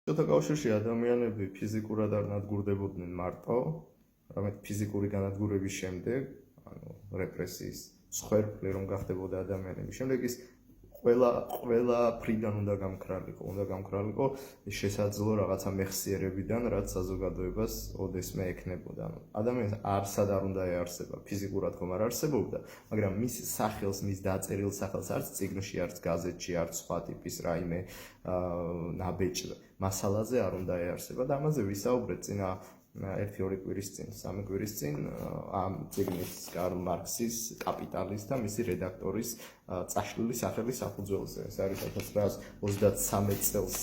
შოთა კავშირში ადამიანები ფიზიკურად არ ნადგურდებოდნენ მარტო, რამეთ ფიზიკური განადგურების შემდეგ, რეპრესიის მსხვერპლი რომ გახდებოდა ადამიანები, შემდეგ ის ყველა ფრიდან უნდა გამქრალიყო შესაძლო რაღაცა მეხსიერებიდან, რაც საზოგადოებას ოდესმე ექნებოდა. ადამიანს არსად არ უნდა ეარსება, ფიზიკურად ხომ არ არსებობდა, მაგრამ მის სახელს, მის დაწერილ სახელს არც წიგნში, არც გაზეთში, არც სხვა ტიპის რაიმე ნაბეჭ მასალაზე არ უნდა ეარსება და ამაზე ვისაუბრეთ წინა 1-2 კვირის წინ, 3 კვირის წინ ამ წიგნის კარლ მარქსის კაპიტალის და მისი რედაქტორის წაშლილი სახელი საფუძველზე. ეს არის 1933 წელს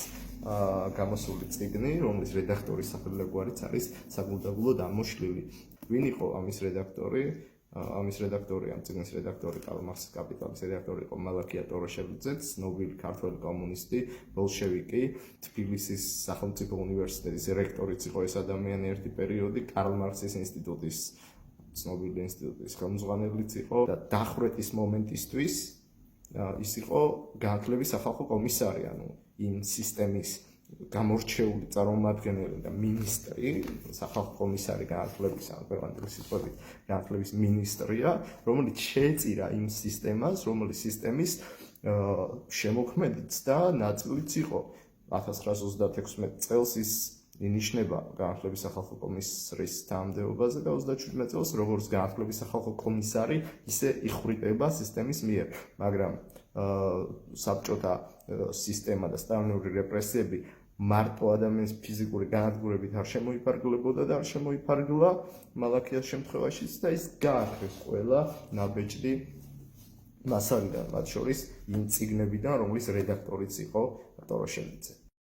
გამოსული წიგნი, რომლის რედაქტორის სახელმწიფოებიც არის საგულდაგულო დამოშლილი. ვინ იყო ამის რედაქტორი? ამის რედაქტორი, ამ წიგნის რედაქტორი, კარლ მარქსის კაპიტალის რედაქტორი იყო მალაქია ტოროშელიძე, ცნობილი ქართველი კომუნისტი, ბოლშევიკი, თბილისის სახელმწიფო უნივერსიტეტის რექტორიც იყო ეს ადამიანი ერთი პერიოდი, კარლ მარქსის ინსტიტუტის, ცნობილი ინსტიტუტის ხელმძღვანელიც იყო და დახვრეტის მომენტისთვის ის იყო განათლების სახალხო კომისარი, ანუ იმ სისტემის გამორჩეული წარმომადგენელი და მინისტრი, სახალხო კომისარი განათლების, ან ქვეყანული სიტყვებით განათლების მინისტრია, რომელიც შეეწირა იმ სისტემას, რომელიც სისტემის შემოქმედიც და ნაწილიც იყო. 1936 წელს ის ინიშნება განათლების სახალხო კომისრის თანამდებობაზე და 37 წელს როგორც განათლების სახალხო კომისარი, ისე იხვრიტება სისტემის მიერ, მაგრამ საბჭოთა სისტემა და სტალინური რეპრესიები მარტო ადამიანის ფიზიკური განადგურებით არ შემოიფარგლებოდა და არ შემოიფარგლა მალაქიას შემთხვევაშიც და ის გააქრეს ყველა ნაბეჭდი მასალიდან, მათ შორის იმ წიგნებიდან, რომლის რედაქტორიც იყო ტოროშელიძე.